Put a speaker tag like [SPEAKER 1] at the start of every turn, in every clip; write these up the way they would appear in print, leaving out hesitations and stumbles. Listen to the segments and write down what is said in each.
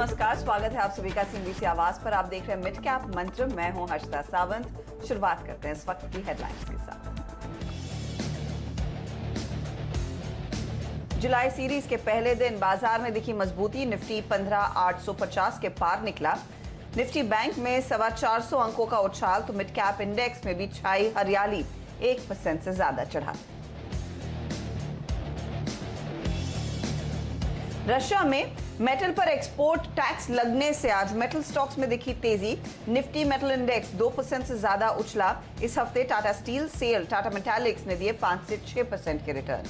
[SPEAKER 1] नमस्कार, स्वागत है आप सभी का सीएनबीसी आवाज पर। आप देख रहे हैं मिड कैप मंत्र। मैं हूं हर्षिता सावंत। शुरुआत करते हैं इस वक्त की हेडलाइंस के साथ। जुलाई सीरीज के पहले दिन बाजार में दिखी मजबूती। निफ्टी 15,850 के पार निकला। निफ्टी बैंक में 425 अंकों का उछाल, तो मिड कैप इंडेक्स में भी छाई हरियाली, 1% से ज्यादा चढ़ा। रशिया में मेटल पर एक्सपोर्ट टैक्स लगने से आज मेटल स्टॉक्स में दिखी तेजी। निफ्टी मेटल इंडेक्स 2% से ज्यादा उछला। इस हफ्ते टाटा स्टील, सेल, टाटा मेटालिक्स ने दिए 5 से 6% के रिटर्न।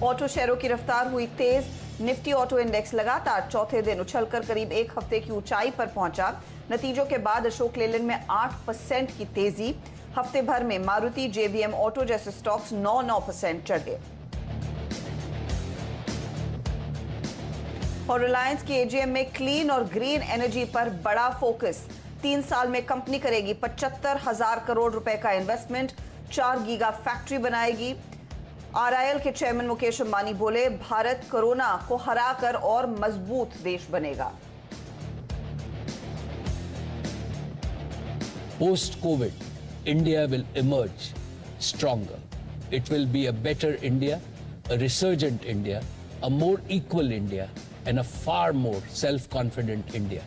[SPEAKER 1] ऑटो शेयरों की रफ्तार हुई तेज। निफ्टी ऑटो इंडेक्स लगातार चौथे दिन उछलकर करीब एक हफ्ते की ऊंचाई पर पहुंचा। नतीजों के बाद अशोक लेलैंड में 8% की तेजी। हफ्ते भर में मारुति, जेबीएम ऑटो जैसे स्टॉक्स 9% चढ़ गए। और रिलायंस की एजीएम में क्लीन और ग्रीन एनर्जी पर बड़ा फोकस। 3 साल में कंपनी करेगी 75,000 करोड़ रुपए का इन्वेस्टमेंट, 4 गीगा फैक्ट्री बनाएगी। आरआईएल के चेयरमैन मुकेश अंबानी बोले, भारत कोरोना को हराकर और मजबूत देश बनेगा।
[SPEAKER 2] Post COVID, India will emerge stronger. It will be a better India, a resurgent India, a more equal India, and a far more self-confident India.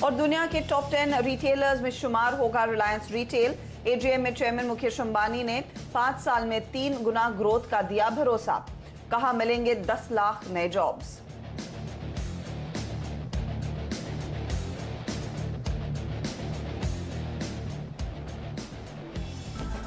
[SPEAKER 1] और दुनिया के टॉप 10 रिटेलर्स में शुमार होगा रिलायंस रिटेल। एजीएम में चेयरमैन मुकेश अंबानी ने 5 साल में 3 गुना ग्रोथ का दिया भरोसा। कहा, मिलेंगे 10 लाख नए जॉब्स।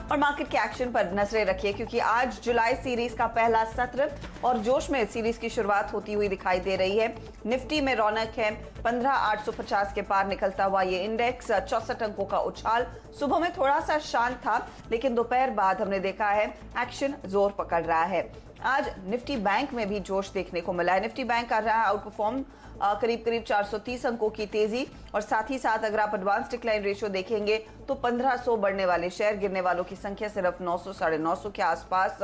[SPEAKER 1] और मार्केट के एक्शन पर नजरें रखिए, क्योंकि आज जुलाई सीरीज का पहला सत्र और जोश में सीरीज की शुरुआत होती हुई दिखाई दे रही है। निफ्टी में रौनक है। 15,850 के पार निकलता हुआ ये इंडेक्स 64 अंकों का उछाल। सुबह में थोड़ा सा शांत था, लेकिन दोपहर बाद हमने देखा है एक्शन जोर पकड़ रहा है। आज निफ्टी बैंक में भी जोश देखने को मिला है। निफ्टी बैंक कर रहा है आउट परफॉर्म, करीब 430 अंकों की तेजी। और साथ ही साथ अगर आप एडवांस डिक्लाइन रेशियो देखेंगे तो 1500 बढ़ने वाले शेयर, गिरने वालों की संख्या सिर्फ 900 साढ़े 900 के आसपास।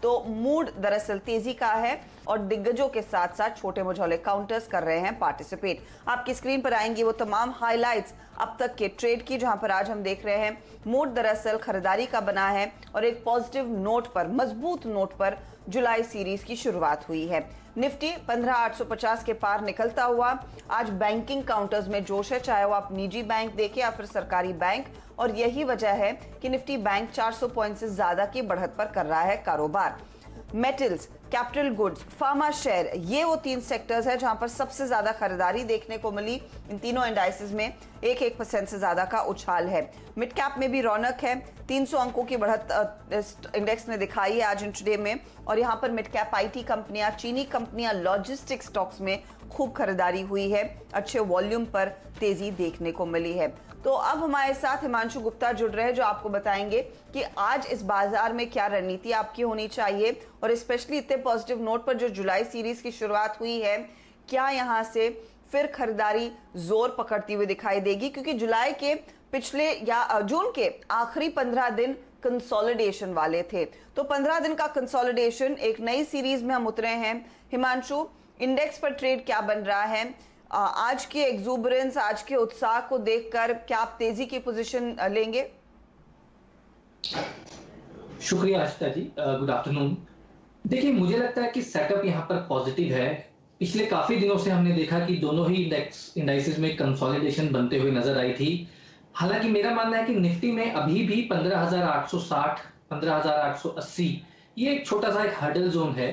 [SPEAKER 1] तो मूड दरअसल तेजी का है और दिग्गजों के साथ साथ छोटे मझौले काउंटर्स कर रहे हैं पार्टिसिपेट। आपकी स्क्रीन पर आएंगी वो तमाम हाइलाइट्स अब तक के ट्रेड की, जहां पर आज हम देख रहे हैं मूड दरअसल खरीदारी का बना है और एक पॉजिटिव नोट पर, मजबूत नोट पर जुलाई सीरीज की शुरुआत हुई है। निफ्टी 15,850 के पार निकलता हुआ आज बैंकिंग काउंटर्स में जोश है, चाहे वो आप निजी बैंक देखें या फिर सरकारी बैंक। और यही वजह है कि निफ्टी बैंक 400 पॉइंट से ज्यादा की बढ़त पर कर रहा है कारोबार। Metals, capital goods, pharma share, ये वो 3 सेक्टर्स हैं जहां पर सबसे ज्यादा खरीदारी देखने को मिली। इन तीनों इंडाइसेस में 1% से ज्यादा का उछाल है। मिड कैप में भी रौनक है। 300 अंकों की बढ़त इंडेक्स ने दिखाई है आज इंट्राडे में। और यहां पर मिड कैप आईटी कंपनियां, चीनी कंपनियां, लॉजिस्टिक्स स्टॉक्स में खूब खरीदारी हुई है। अच्छे वॉल्यूम पर तेजी देखने को मिली है। तो अब हमारे साथ हिमांशु गुप्ता जुड़ रहे हैं, जो आपको बताएंगे कि आज इस बाजार में क्या रणनीति आपकी होनी चाहिए, और स्पेशली इतने पॉजिटिव नोट पर जो जुलाई सीरीज की शुरुआत हुई है, क्या यहां से फिर खरीदारी जोर पकड़ती हुई दिखाई देगी, क्योंकि जुलाई के पिछले या जून के आखिरी 15 दिन कंसोलिडेशन वाले थे। तो 15 दिन का कंसोलिडेशन, एक नई सीरीज में हम उतरे हैं। हिमांशु, इंडेक्स पर ट्रेड क्या बन रहा है? आज की एक्सूबरेंस, आज के उत्साह को देखकर क्या आप तेजी की पोजीशन लेंगे?
[SPEAKER 3] शुक्रिया आशिता जी, गुड आफ्टरनून। देखिए, मुझे लगता है कि सेटअप यहाँ पर पॉजिटिव है। पिछले काफी दिनों से हमने देखा कि दोनों ही इंडाइसेस में कंसोलिडेशन बनते हुए नजर आई थी। हालांकि मेरा मानना है कि निफ्टी में अभी भी 15,860, 15,880 ये एक छोटा सा एक हर्डल जोन है।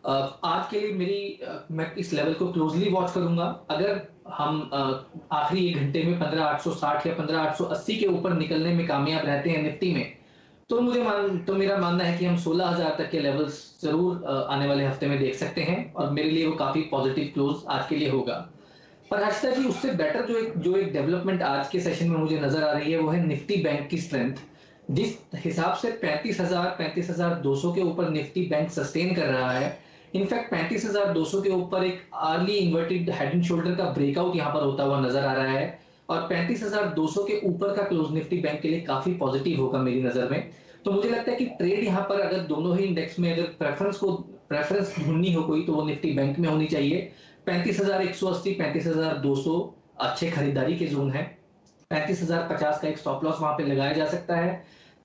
[SPEAKER 3] आज के लिए मैं इस लेवल को क्लोजली वॉच करूंगा। अगर हम आखिरी 1 घंटे में 15,860 या 15,880 के ऊपर निकलने में कामयाब रहते हैं निफ्टी में, तो मेरा मानना है कि हम 16,000 तक के लेवल्स जरूर आने वाले हफ्ते में देख सकते हैं, और मेरे लिए वो काफी पॉजिटिव क्लोज आज के लिए होगा। पर हर्षिता जी, उससे बेटर जो एक डेवलपमेंट आज के सेशन में मुझे नजर आ रही है, वो है निफ्टी बैंक की स्ट्रेंथ। जिस हिसाब से 35,200 के ऊपर निफ्टी बैंक सस्टेन कर रहा है, इनफैक्ट 35,200 के ऊपर एक early inverted head and shoulder का ब्रेकआउट यहां पर होता हुआ नजर आ रहा है। और 35,200 के ऊपर का क्लोज निफ्टी बैंक के लिए काफी पॉजिटिव होगा मेरी नजर में। तो मुझे लगता है कि ट्रेड यहाँ पर अगर दोनों ही इंडेक्स में अगर प्रेफरेंस ढूंढनी हो कोई, तो वो निफ्टी बैंक में होनी चाहिए। 35,180, 35,200 अच्छे खरीदारी के जोन है। 35,050 का एक स्टॉप लॉस वहां पे लगाया जा सकता है।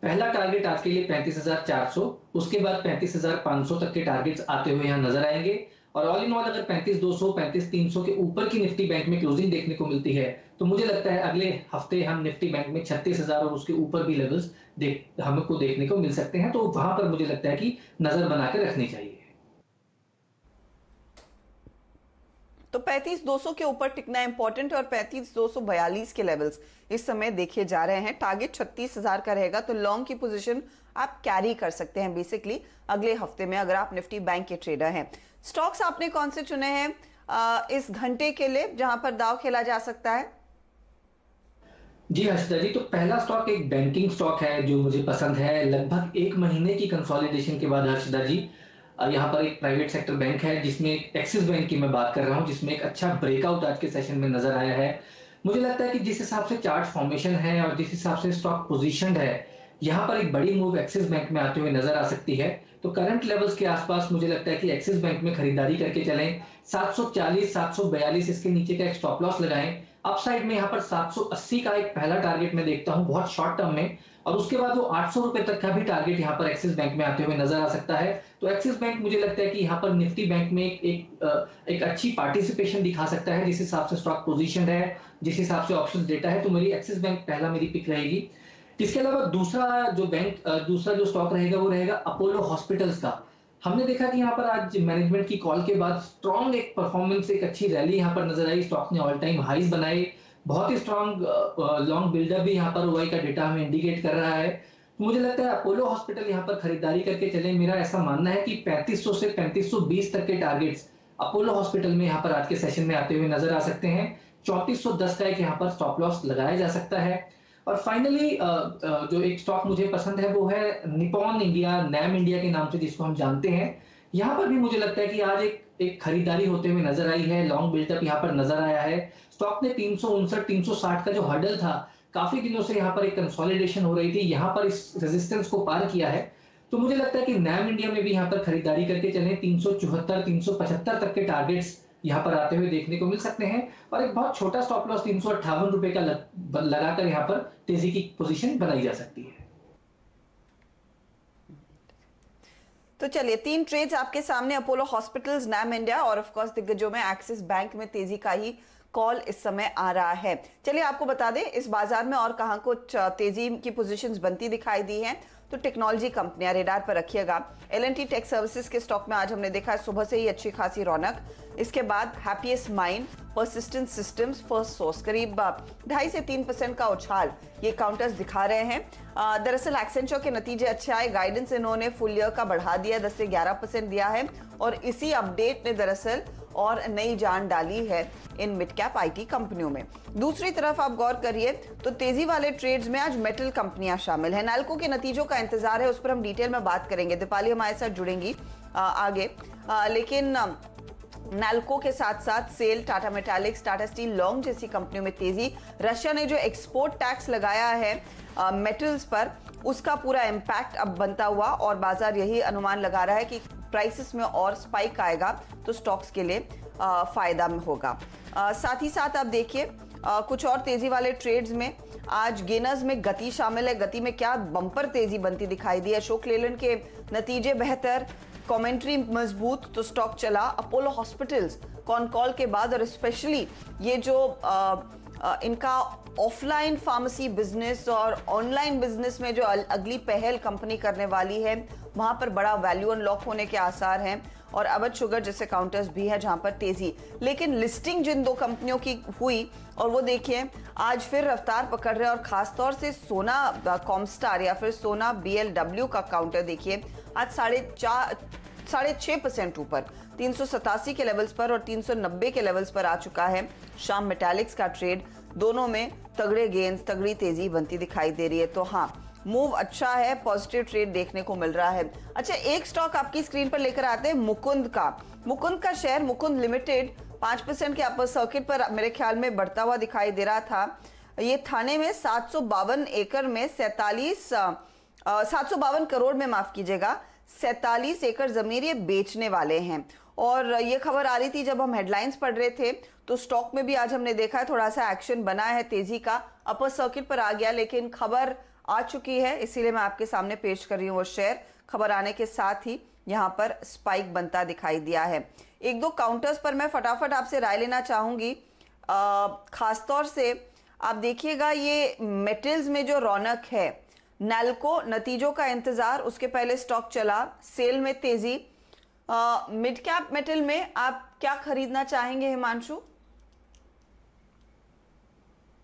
[SPEAKER 3] पहला टारगेट आज के लिए 35,400, उसके बाद 35,500 तक के टारगेट्स आते हुए यहाँ नजर आएंगे। और ऑल इन ऑल अगर 35,200, 35,300 के ऊपर की निफ्टी बैंक में क्लोजिंग देखने को मिलती है, तो मुझे लगता है अगले हफ्ते हम निफ्टी बैंक में 36,000 और उसके ऊपर भी लेवल्स हमको देखने को मिल सकते हैं। तो वहां पर मुझे लगता है कि नजर बनाकर रखनी चाहिए।
[SPEAKER 1] तो 35,200 के ऊपर टिकना इंपॉर्टेंट है और 35,242 के लेवल्स इस समय देखे जा रहे हैं। टारगेट 36,000 का रहेगा, तो लॉन्ग की पोजीशन आप कैरी कर सकते हैं बेसिकली अगले हफ्ते में, अगर आप निफ्टी बैंक के ट्रेडर हैं। स्टॉक्स आपने कौन से चुने हैं इस घंटे के लिए जहां पर दाव खेला जा सकता है?
[SPEAKER 3] जी हर्षदा जी, तो पहला स्टॉक एक बैंकिंग स्टॉक है जो मुझे पसंद है। लगभग 1 महीने की कंसोलिडेशन के बाद हर्षदा जी, यहाँ पर एक प्राइवेट सेक्टर बैंक है जिसमें एक्सिस बैंक की मैं बात कर रहा हूँ, जिसमें एक अच्छा ब्रेकआउट आज के सेशन में नजर आया है। मुझे लगता है कि जिस हिसाब से चार्ट फॉर्मेशन है और जिस हिसाब से स्टॉक पोजीशनड है, यहाँ पर एक बड़ी मूव एक्सिस बैंक में आते हुए नजर आ सकती है। तो करंट लेवल्स के आसपास मुझे लगता है कि एक्सिस बैंक में खरीदारी करके चलें। 740, 742 इसके नीचे का एक स्टॉप लॉस लगाएं। अपसाइड में यहाँ पर 780 का एक पहला टारगेट मैं देखता हूँ बहुत शॉर्ट टर्म में, और उसके बाद वो 800 रुपए तक का भी टारगेट यहाँ पर एक्सिस बैंक में आते हुए नजर आ सकता है। तो एक्सिस बैंक मुझे लगता है कि यहाँ पर निफ्टी बैंक में एक अच्छी पार्टिसिपेशन दिखा सकता है, जिस हिसाब से स्टॉक पोजीशन है, जिस हिसाब से ऑप्शन डेटा है। तो मेरी एक्सिस बैंक पहला मेरी पिक रहेगी। इसके अलावा दूसरा जो स्टॉक रहेगा वो रहेगा अपोलो हॉस्पिटल्स का। हमने देखा कि यहाँ पर आज मैनेजमेंट की कॉल के बाद स्ट्रॉन्ग एक परफॉर्मेंस, एक अच्छी रैली यहाँ पर नजर आई। स्टॉक ने ऑल टाइम हाईज बनाए, बहुत ही स्ट्रॉन्ग लॉन्ग बिल्डअप भी यहाँ पर ओआई का डेटा हमें इंडिकेट कर रहा है। मुझे लगता है अपोलो हॉस्पिटल यहाँ पर खरीदारी करके चले। मेरा ऐसा मानना है कि 3500 से 3520 तक के टारगेट्स अपोलो हॉस्पिटल में यहाँ पर आज के सेशन में आते हुए नजर आ सकते हैं। 3410 का एक यहाँ पर स्टॉप लॉस लगाया जा सकता है। और फाइनली जो एक स्टॉक मुझे पसंद है वो है निपॉन इंडिया, नैम इंडिया के नाम से जिसको हम जानते हैं। यहाँ पर भी मुझे लगता है कि आज एक खरीदारी होते हुए नजर आई है। लॉन्ग बिल्डअप यहाँ पर नजर आया है। स्टॉक ने 359, 360 का जो हर्डल था, काफी दिनों से यहाँ पर एक कंसोलिडेशन हो रही थी, यहाँ पर इस रेजिस्टेंस को पार किया है। तो मुझे लगता है कि नैम इंडिया में भी यहाँ पर खरीदारी करके चले। 374, 375 तक के टारगेट्स यहाँ पर आते हुए देखने को मिल सकते हैं। और एक बहुत छोटा स्टॉप लॉस 358 रुपए का लगाकर यहाँ पर तेजी की पोजीशन बनाई जा सकती है।
[SPEAKER 1] तो चलिए 3 ट्रेड्स आपके सामने, अपोलो हॉस्पिटल्स, नैम इंडिया और ऑफ कोर्स दिग्गजों में एक्सिस बैंक में तेजी का ही कॉल इस समय आ रहा है। चलिए आपको बता दें इस बाजार में और कहां कुछ तेजी की पोजीशंस बनती दिखाई दी हैं। तो टेक्नोलॉजी कंपनियां रेडार पर रखिएगा। L&T टेक सर्विसेज के स्टॉक में आज हमने देखा है सुबह से ही अच्छी खासी रौनक। इसके बाद happiest mind, persistent systems, first source करीब 2.5 से 3% का उछाल ये काउंटर्स दिखा रहे हैं। दरअसल एक्सेंचर के नतीजे अच्छे आए, गाइडेंस इन्होंने फुल ईयर का बढ़ा दिया, 10 से 11% दिया है और इसी अपडेट ने दरअसल और नई जान डाली है इन मिड कैप आईटी कंपनियों में। दूसरी तरफ आप गौर करिए तो तेजी वाले ट्रेड्स में आज मेटल कंपनियां शामिल हैं। नाल्को के नतीजों का इंतजार है, उस पर हम डिटेल में बात करेंगे। दीपाली हमारे साथ जुड़ेंगी आगे, लेकिन नाल्को के साथ साथ सेल, टाटा मेटालिक्स, टाटा स्टील, लॉन्ग जैसी कंपनियों में तेजी। रशिया ने जो एक्सपोर्ट टैक्स लगाया है मेटल्स पर, उसका पूरा इम्पैक्ट अब बनता हुआ और बाजार यही अनुमान लगा रहा है कि प्राइसेस में और स्पाइक आएगा तो स्टॉक्स के लिए फायदा में होगा। साथ ही साथ आप देखिए कुछ और तेजी वाले ट्रेड्स में आज गेनर्स में गति शामिल है। गति में क्या बम्पर तेजी बनती दिखाई दी। अशोक लेलैंड के नतीजे बेहतर, कमेंट्री मजबूत, तो स्टॉक चला। अपोलो हॉस्पिटल्स कॉन कॉल के बाद और स्पेशली ये जो इनका ऑफलाइन फार्मेसी बिजनेस और ऑनलाइन बिजनेस में जो अगली पहल कंपनी करने वाली है, वहां पर बड़ा वैल्यू अनलॉक होने के आसार हैं। और अवध शुगर जैसे काउंटर्स भी है जहां पर तेजी। लेकिन लिस्टिंग जिन 2 कंपनियों की हुई और वो देखिए आज फिर रफ्तार पकड़ रहे हैं, और खासतौर से सोना कॉमस्टार या फिर सोना BLW का काउंटर देखिए आज 6.5% ऊपर 387 के लेवल्स पर और 390 के लेवल्स पर आ चुका है। शाम मेटालिक्स का ट्रेड, दोनों में तगड़े गेंस, तगड़ी तेजी बनती दिखाई दे रही है। तो हाँ, मूव अच्छा है, पॉजिटिव ट्रेड देखने को मिल रहा है। अच्छा, एक स्टॉक आपकी स्क्रीन पर लेकर आते हैं मुकुंद का शेयर, मुकुंद लिमिटेड 5% के अपर सर्किट पर मेरे ख्याल में बढ़ता हुआ दिखाई दे रहा था। ये थाने में 752 एकड़ में 752 करोड़ में, माफ कीजिएगा, 47 एकड़ जमीन ये बेचने वाले हैं। और ये खबर आ रही थी जब हम हेडलाइंस पढ़ रहे थे, तो स्टॉक में भी आज हमने देखा है थोड़ा सा एक्शन बना है, तेजी का अपर सर्किट पर आ गया, लेकिन खबर आ चुकी है, इसीलिए मैं आपके सामने पेश कर रही हूँ वो शेयर। खबर आने के साथ ही यहाँ पर स्पाइक बनता दिखाई दिया है। एक दो काउंटर्स पर मैं फटाफट आपसे राय लेना चाहूंगी। खासतौर से आप देखिएगा ये मेटल्स में जो रौनक है, नैल्को नतीजों का इंतजार, उसके पहले स्टॉक चला, सेल में तेजी। मिड कैप मेटल में आप क्या खरीदना चाहेंगे हिमांशु?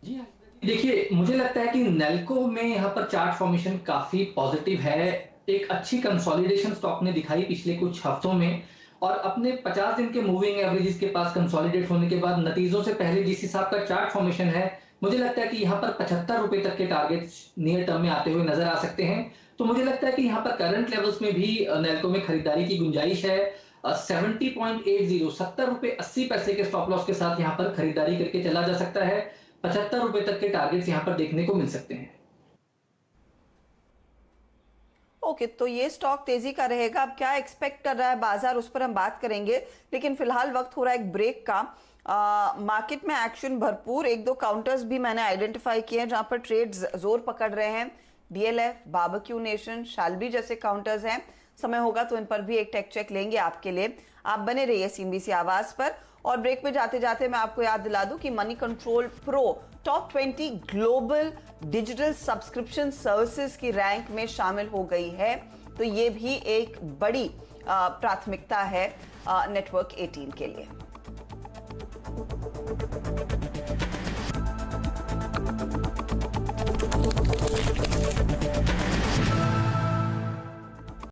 [SPEAKER 3] जी देखिए, मुझे लगता है कि नेल्को में यहाँ पर चार्ट फॉर्मेशन काफी पॉजिटिव है। एक अच्छी कंसोलिडेशन स्टॉक ने दिखाई पिछले कुछ हफ्तों में, और अपने 50 दिन के मूविंग एवरेजेस के पास कंसोलिडेट होने के बाद नतीजों से पहले जिस हिसाब का चार्ट फॉर्मेशन है, मुझे लगता है कि यहाँ पर 75 रुपए तक के टारगेट्स नियर टर्म में आते हुए नजर आ सकते हैं। तो मुझे लगता है कि यहाँ पर करंट लेवल्स में भी नेल्को में खरीदारी की गुंजाइश है। 70.80 70 रुपए 80 पैसे के स्टॉप लॉस के साथ यहाँ पर खरीदारी करके चला जा सकता है। 75 रुपए तक के टारगेट्स यहाँ पर देखने को मिल सकते हैं।
[SPEAKER 1] ओके, तो ये स्टॉक तेजी का रहेगा। अब क्या एक्सपेक्ट कर रहा है बाजार, उस पर हम बात करेंगे, लेकिन फिलहाल वक्त हो रहा है एक ब्रेक का। मार्केट में एक्शन भरपूर, एक दो काउंटर्स भी मैंने आइडेंटिफाई किए हैं जहां पर ट्रेड्स जोर पकड़ रहे हैं। डीएलएफ, बारबेक्यू नेशन, शालबी जैसे काउंटर्स हैं। समय होगा तो इन पर भी एक टेक चेक लेंगे आपके लिए। आप बने रहिए सीएनबीसी आवाज पर। और ब्रेक में जाते जाते मैं आपको याद दिला दूं कि money control pro top 20 global digital subscription services की रैंक में शामिल हो गई है। तो ये भी एक बड़ी प्राथमिकता है नेटवर्क 18 के लिए।